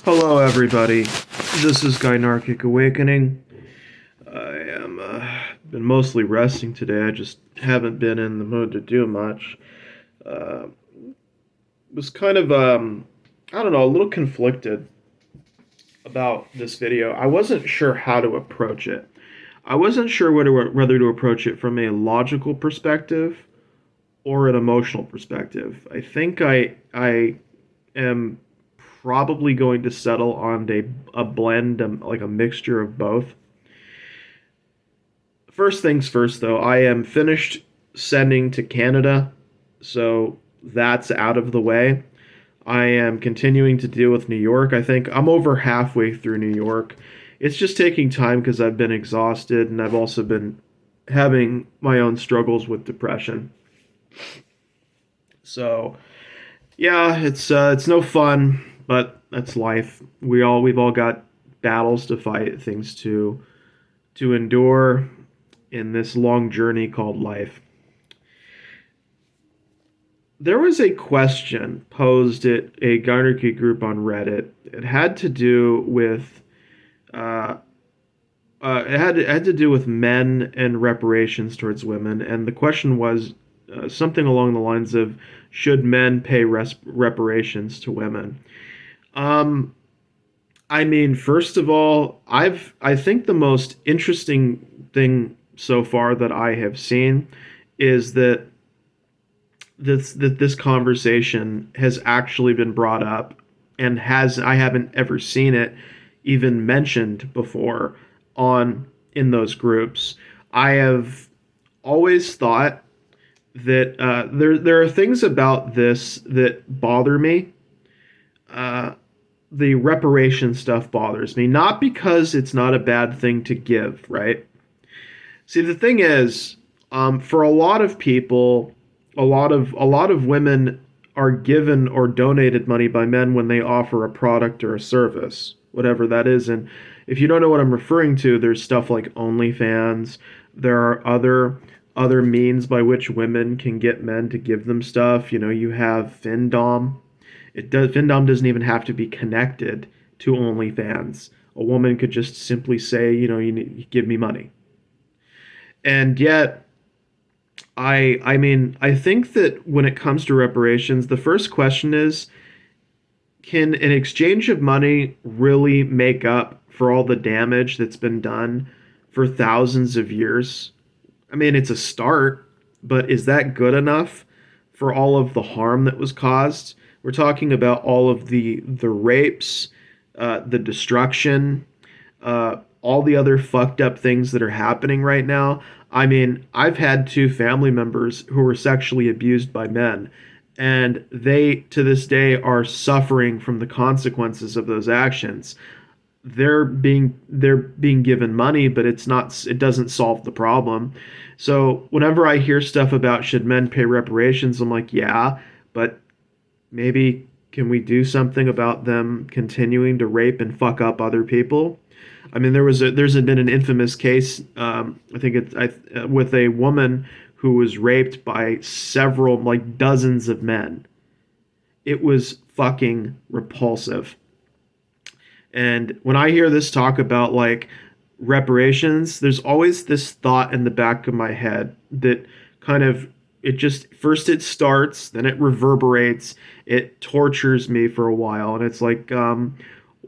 Hello, everybody. This is Gynarchic Awakening. I am been mostly resting today. I just haven't been in the mood to do much. Uh, was kind of I don't know, a little conflicted about this video. I wasn't sure how to approach it. I wasn't sure whether to approach it from a logical perspective or an emotional perspective. I think I am probably going to settle on a blend, like a mixture of both. First things first, though, I am finished sending to Canada, so that's out of the way. I am continuing to deal with New York. I think I'm over halfway through New York. It's just taking time because I've been exhausted and I've also been having my own struggles with depression. So, yeah, it's no fun, but that's life. We've all got battles to fight, things to endure in this long journey called life. There was a question posed at a Gynarchy group on Reddit. It had to do with uh, it had to do with men and reparations towards women, and the question was something along the lines of, should men pay reparations to women? Um, I mean, first of all, I think the most interesting thing so far that I have seen is that this conversation has actually been brought up and has I haven't ever seen it even mentioned before on in those groups. I have always thought that there are things about this that bother me. Uh, the reparation stuff bothers me, not because it's not a bad thing to give, right? See, the thing is, for a lot of people, a lot of women are given or donated money by men when they offer a product or a service, whatever that is. And if you don't know what I'm referring to, there's stuff like OnlyFans. There are other means by which women can get men to give them stuff. You know, you have Findom. Findom doesn't even have to be connected to OnlyFans. A woman could just simply say, you know, you give me money. And yet, I mean, I think that when it comes to reparations, the first question is, can an exchange of money really make up for all the damage that's been done for thousands of years? I mean, it's a start, but is that good enough for all of the harm that was caused? We're talking about all of the rapes, the destruction, all the other fucked up things that are happening right now. I mean, I've had two family members who were sexually abused by men, and they to this day are suffering from the consequences of those actions. They're being given money, but it doesn't solve the problem. So whenever I hear stuff about should men pay reparations, I'm like, yeah, but maybe can we do something about them continuing to rape and fuck up other people? I mean, there's been an infamous case. I think with a woman who was raped by several, like dozens of men. It was fucking repulsive. And when I hear this talk about like reparations, there's always this thought in the back of my head that kind of it just first it starts, then it reverberates, it tortures me for a while, and it's like,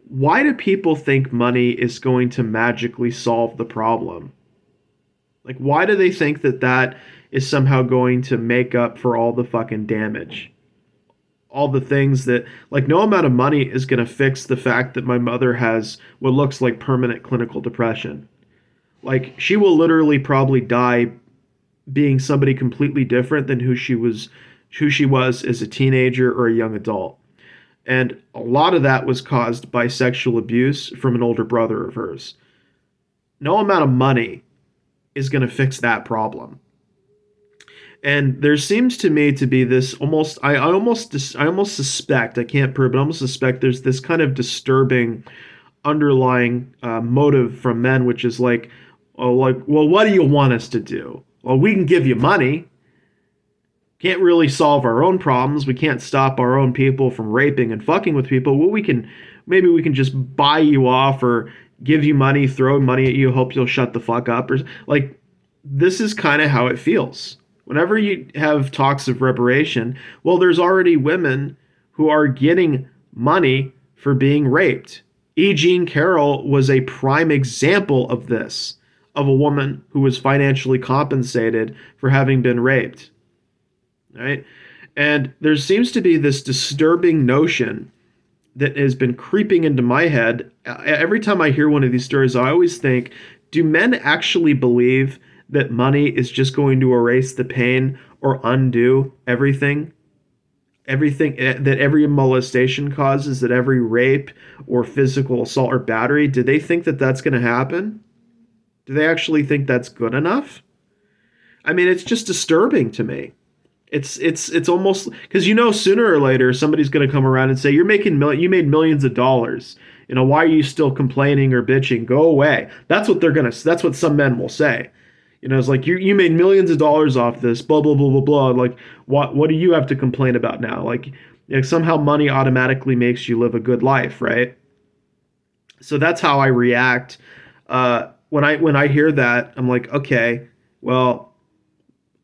why do people think money is going to magically solve the problem? Like, why do they think that that is somehow going to make up for all the fucking damage? All the things that, like, no amount of money is going to fix the fact that my mother has what looks like permanent clinical depression. Like, she will literally probably die being somebody completely different than who she was as a teenager or a young adult. And a lot of that was caused by sexual abuse from an older brother of hers. No amount of money is going to fix that problem. And there seems to me to be this I almost suspect, I can't prove, but I almost suspect there's this kind of disturbing underlying motive from men, which is like, oh, like, well, what do you want us to do? Well, we can give you money. can't really solve our own problems. We can't stop our own people from raping and fucking with people. Well, maybe we can just buy you off or give you money, throw money at you, hope you'll shut the fuck up. Or like, this is kind of how it feels. Whenever you have talks of reparation, well, there's already women who are getting money for being raped. E. Jean Carroll was a prime example of this, of a woman who was financially compensated for having been raped. Right? And there seems to be this disturbing notion that has been creeping into my head. Every time I hear one of these stories, I always think, do men actually believe that money is just going to erase the pain or undo everything? Everything that every molestation causes, that every rape or physical assault or battery, do they think that that's going to happen? Do they actually think that's good enough? I mean, it's just disturbing to me. It's almost because sooner or later somebody's going to come around and say you made millions of dollars. Why are you still complaining or bitching? Go away. That's what some men will say. It's like you made millions of dollars off this, blah blah blah blah blah. Like what do you have to complain about now? Like somehow money automatically makes you live a good life, right? So that's how I react when I hear that. I'm like, okay, well,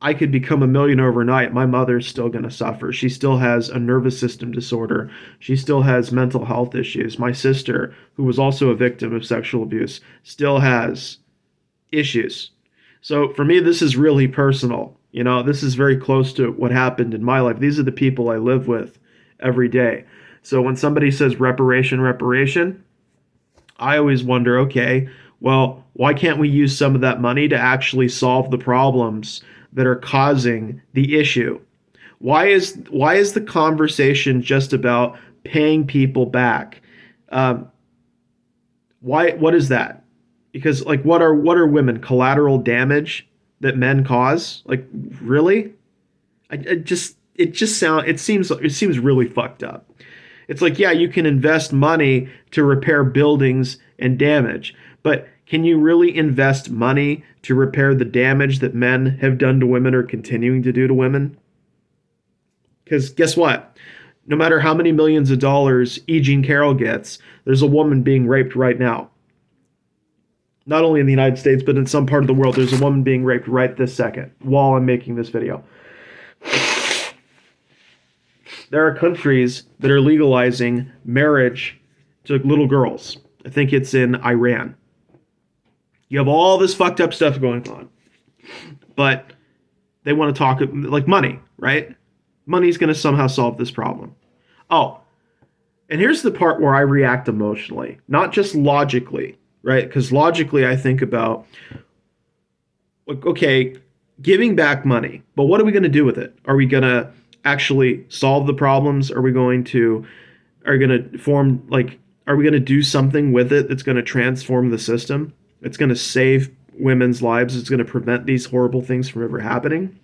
I could become a millionaire overnight. My mother's still going to suffer. She still has a nervous system disorder. She still has mental health issues. My sister, who was also a victim of sexual abuse, still has issues. So for me, this is really personal. This is very close to what happened in my life. These are the people I live with every day. So when somebody says reparation, I always wonder, okay, well, why can't we use some of that money to actually solve the problems that are causing the issue? Why is the conversation just about paying people back? What is that? Because like what are women, collateral damage that men cause? Like really? It seems really fucked up. It's like, yeah, you can invest money to repair buildings and damage, but can you really invest money to repair the damage that men have done to women or continuing to do to women? Because guess what? No matter how many millions of dollars E. Jean Carroll gets, there's a woman being raped right now. Not only in the United States, but in some part of the world, there's a woman being raped right this second while I'm making this video. There are countries that are legalizing marriage to little girls. I think it's in Iran. You have all this fucked up stuff going on. But they want to talk like money, right? Money's going to somehow solve this problem. Oh, and here's the part where I react emotionally, not just logically, right? Because logically I think about, like, okay, giving back money, but what are we going to do with it? Are we going to actually solve the problems? Are we going to do something with it that's going to transform the system? It's going to save women's lives. It's going to prevent these horrible things from ever happening.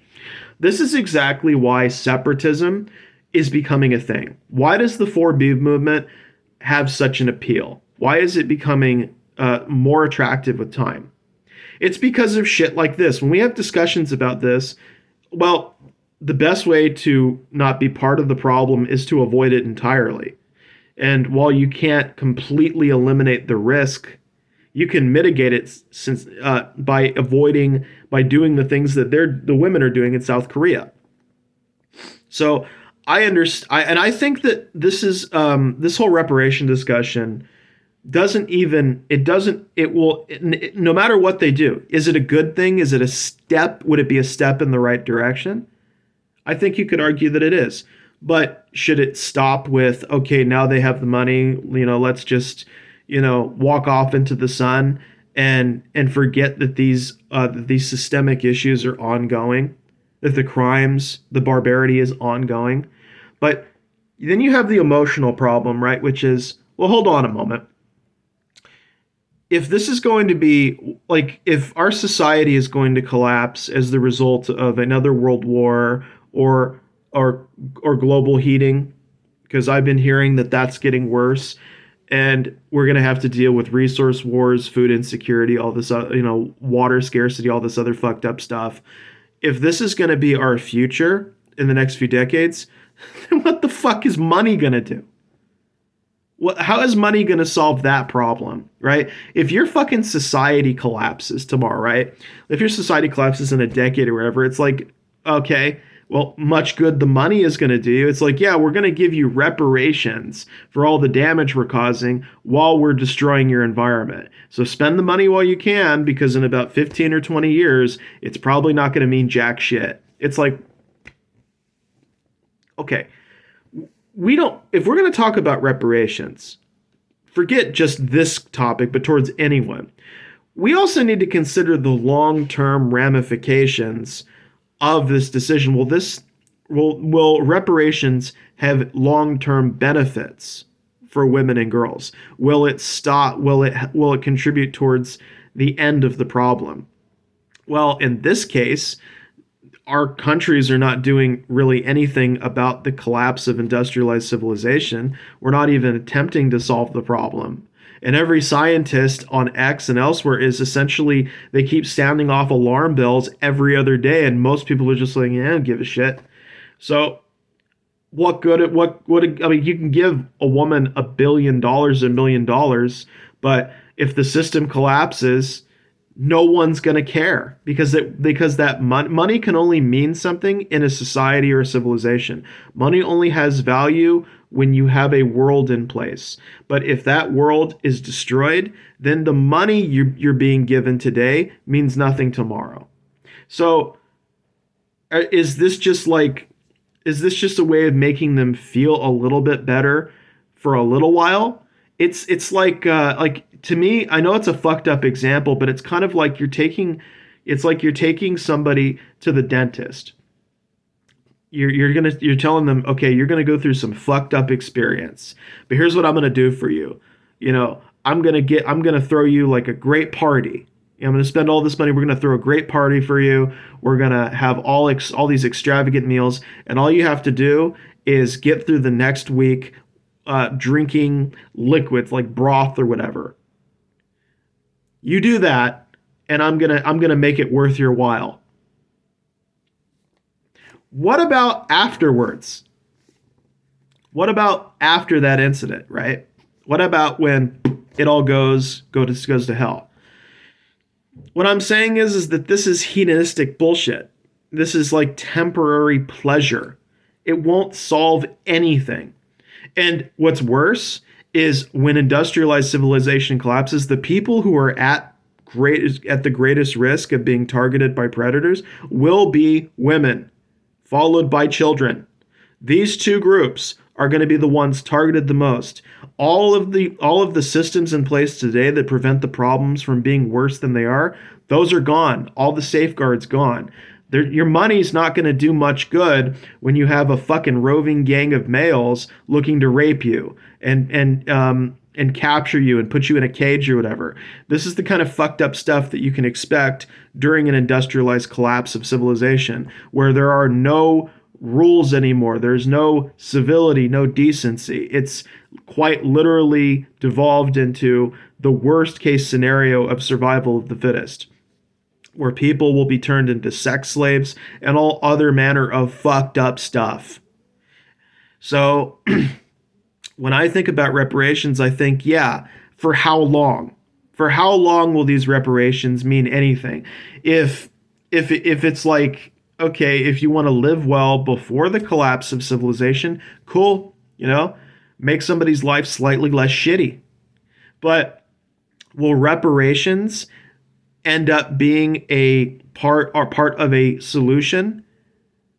This is exactly why separatism is becoming a thing. Why does the 4B movement have such an appeal? Why is it becoming more attractive with time? It's because of shit like this. When we have discussions about this, well, the best way to not be part of the problem is to avoid it entirely. And while you can't completely eliminate the risk, you can mitigate it by doing the things that the women are doing in South Korea. So I understand, and I think that this is this whole reparation discussion no matter what they do, is it a good thing? Is it a step? Would it be a step in the right direction? I think you could argue that it is. But should it stop with, okay, now they have the money, let's just, walk off into the sun and forget that these systemic issues are ongoing, that the crimes, the barbarity is ongoing. But then you have the emotional problem, right? Which is, well, hold on a moment. If this is going to be, like, if our society is going to collapse as the result of another world war or global heating, because I've been hearing that that's getting worse, and we're going to have to deal with resource wars, food insecurity, all this, water scarcity, all this other fucked up stuff. If this is going to be our future, in the next few decades, then what the fuck is money going to do? How is money going to solve that problem, right? If your fucking society collapses tomorrow, right? If your society collapses in a decade or whatever, it's like, okay, well, much good the money is going to do. It's like, yeah, we're going to give you reparations for all the damage we're causing while we're destroying your environment. So spend the money while you can, because in about 15 or 20 years, it's probably not going to mean jack shit. It's like, okay, we don't, if we're going to talk about reparations, forget just this topic, but towards anyone, we also need to consider the long-term ramifications of this decision. Will reparations have long-term benefits for women and girls? Will it contribute towards the end of the problem? Well, in this case, our countries are not doing really anything about the collapse of industrialized civilization. We're not even attempting to solve the problem. And every scientist on X and elsewhere is essentially, they keep sounding off alarm bells every other day, and most people are just like, yeah, I don't give a shit. So what good at I mean, you can give a woman $1 billion, $1 million, but if the system collapses, no one's going to care, because that money can only mean something in a society or a civilization. Money only has value when you have a world in place. But if that world is destroyed, then the money you're being given today means nothing tomorrow. So is this just a way of making them feel a little bit better for a little while? It's like to me, I know it's a fucked up example, but it's kind of like you're taking somebody to the dentist. You're telling them, okay, you're gonna go through some fucked up experience, but here's what I'm gonna do for you. I'm gonna throw you like a great party. I'm gonna spend all this money. We're gonna throw a great party for you. We're gonna have all these extravagant meals, and all you have to do is get through the next week drinking liquids like broth or whatever. You do that, and I'm gonna make it worth your while. What about afterwards? What about after that incident, right? What about when it all goes to hell? What I'm saying is that this is hedonistic bullshit. This is like temporary pleasure. It won't solve anything. And what's worse is when industrialized civilization collapses, the people who are at the greatest risk of being targeted by predators will be women, followed by children. These two groups are going to be the ones targeted the most. All of the systems in place today that prevent the problems from being worse than they are, those are gone. All the safeguards gone. Your money's not going to do much good when you have a fucking roving gang of males looking to rape you and capture you and put you in a cage or whatever. This is the kind of fucked up stuff that you can expect during an industrialized collapse of civilization, where there are no rules anymore. There's no civility, no decency. It's quite literally devolved into the worst case scenario of survival of the fittest, where people will be turned into sex slaves and all other manner of fucked up stuff. So when I think about reparations, I think, yeah, for how long? For how long will these reparations mean anything? If it's like, okay, if you want to live well before the collapse of civilization, cool, make somebody's life slightly less shitty. But will reparations end up being a part of a solution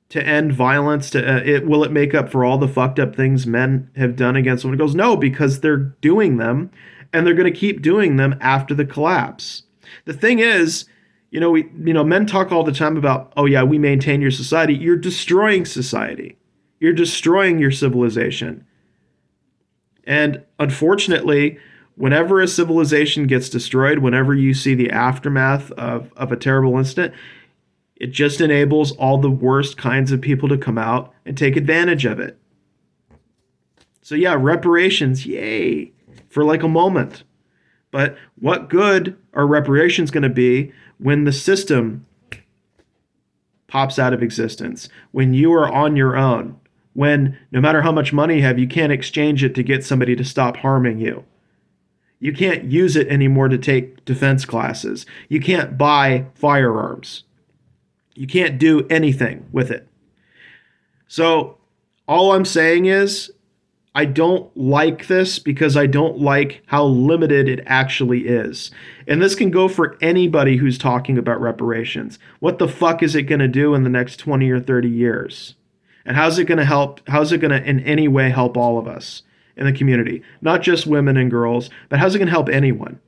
to end violence? Will it make up for all the fucked up things men have done against women? It goes, no, because they're doing them, and they're going to keep doing them after the collapse. The thing is, men talk all the time about, oh yeah, we maintain your society. You're destroying society. You're destroying your civilization. And unfortunately, whenever a civilization gets destroyed, whenever you see the aftermath of a terrible incident, it just enables all the worst kinds of people to come out and take advantage of it. So yeah, reparations, yay, for like a moment. But what good are reparations going to be when the system pops out of existence, when you are on your own, when no matter how much money you have, you can't exchange it to get somebody to stop harming you. You can't use it anymore to take defense classes. You can't buy firearms. You can't do anything with it. So all I'm saying is I don't like this because I don't like how limited it actually is. And this can go for anybody who's talking about reparations. What the fuck is it going to do in the next 20 or 30 years? And how's it going to help? How's it going to in any way help all of us in the community? Not just women and girls, but how's it going to help anyone?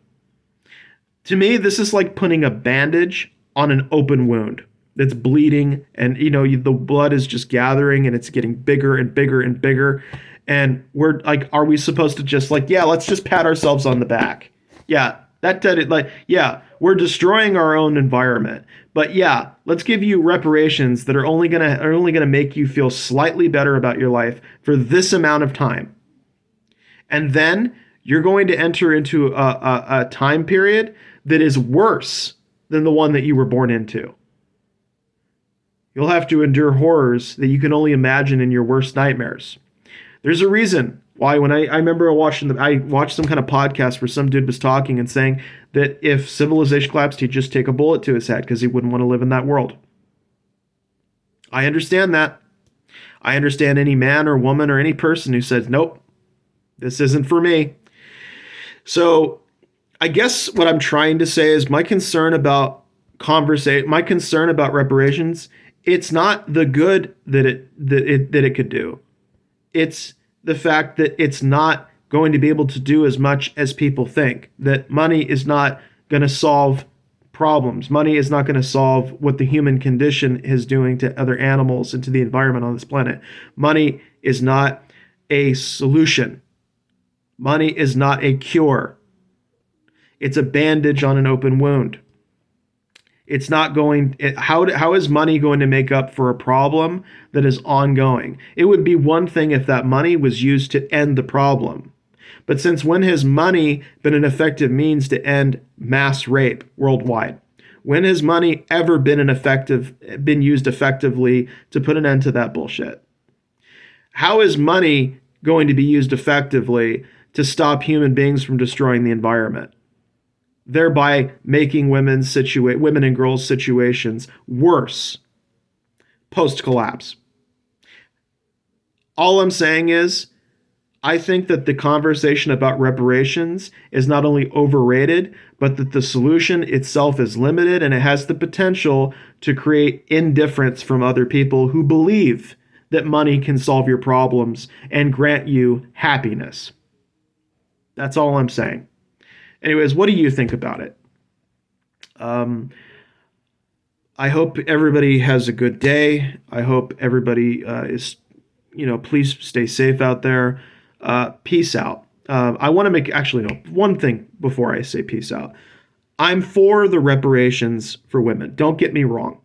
To me, this is like putting a bandage on an open wound that's bleeding, and the blood is just gathering and it's getting bigger and bigger and bigger. And we're like, are we supposed to just like, yeah, let's just pat ourselves on the back? Yeah, that did it. Like, yeah, we're destroying our own environment. But yeah, let's give you reparations that are only gonna make you feel slightly better about your life for this amount of time. And then you're going to enter into a time period that is worse than the one that you were born into. You'll have to endure horrors that you can only imagine in your worst nightmares. There's a reason why when I remember I watched some kind of podcast where some dude was talking and saying that if civilization collapsed, he'd just take a bullet to his head because he wouldn't want to live in that world. I understand that. I understand any man or woman or any person who says, nope, this isn't for me. So I guess what I'm trying to say is my concern about reparations, it's not the good that it could do. It's the fact that it's not going to be able to do as much as people think. That money is not going to solve problems. Money is not going to solve what the human condition is doing to other animals and to the environment on this planet. Money is not a solution. Money is not a cure. It's a bandage on an open wound. It's not going. How is money going to make up for a problem that is ongoing? It would be one thing if that money was used to end the problem. But since when has money been an effective means to end mass rape worldwide? When has money ever been used effectively to put an end to that bullshit? How is money going to be used effectively to stop human beings from destroying the environment, thereby making women and girls' situations worse post-collapse? All I'm saying is, I think that the conversation about reparations is not only overrated, but that the solution itself is limited, and it has the potential to create indifference from other people who believe that money can solve your problems and grant you happiness. That's all I'm saying. Anyways, what do you think about it? I hope everybody has a good day. I hope everybody please stay safe out there. Peace out. I want to one thing before I say peace out. I'm for the reparations for women. Don't get me wrong.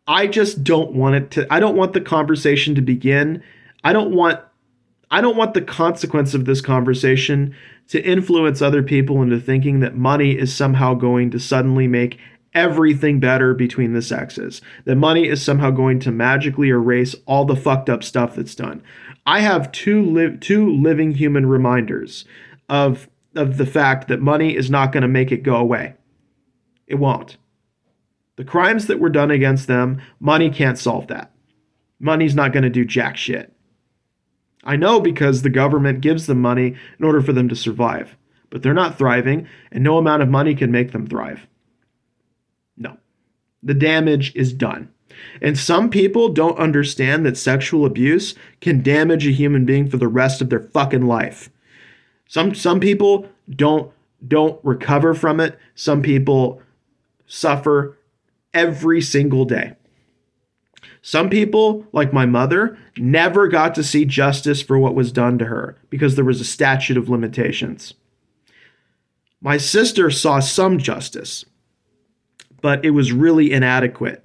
I just don't want I don't want the conversation to begin. I don't want the consequence of this conversation to influence other people into thinking that money is somehow going to suddenly make everything better between the sexes. That money is somehow going to magically erase all the fucked up stuff that's done. I have two living human reminders of the fact that money is not going to make it go away. It won't. The crimes that were done against them, money can't solve that. Money's not going to do jack shit. I know because the government gives them money in order for them to survive. But they're not thriving, and no amount of money can make them thrive. No. The damage is done. And some people don't understand that sexual abuse can damage a human being for the rest of their fucking life. Some people don't recover from it. Some people suffer every single day. Some people, like my mother, never got to see justice for what was done to her because there was a statute of limitations. My sister saw some justice, but it was really inadequate.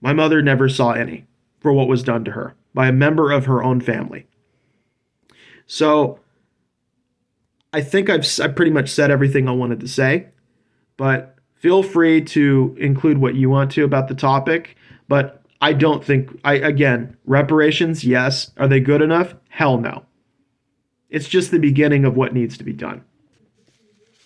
My mother never saw any for what was done to her by a member of her own family. So I think I've pretty much said everything I wanted to say, but Feel free to include what you want to about the topic, but I don't think again, reparations, yes. Are they good enough? Hell no. It's just the beginning of what needs to be done.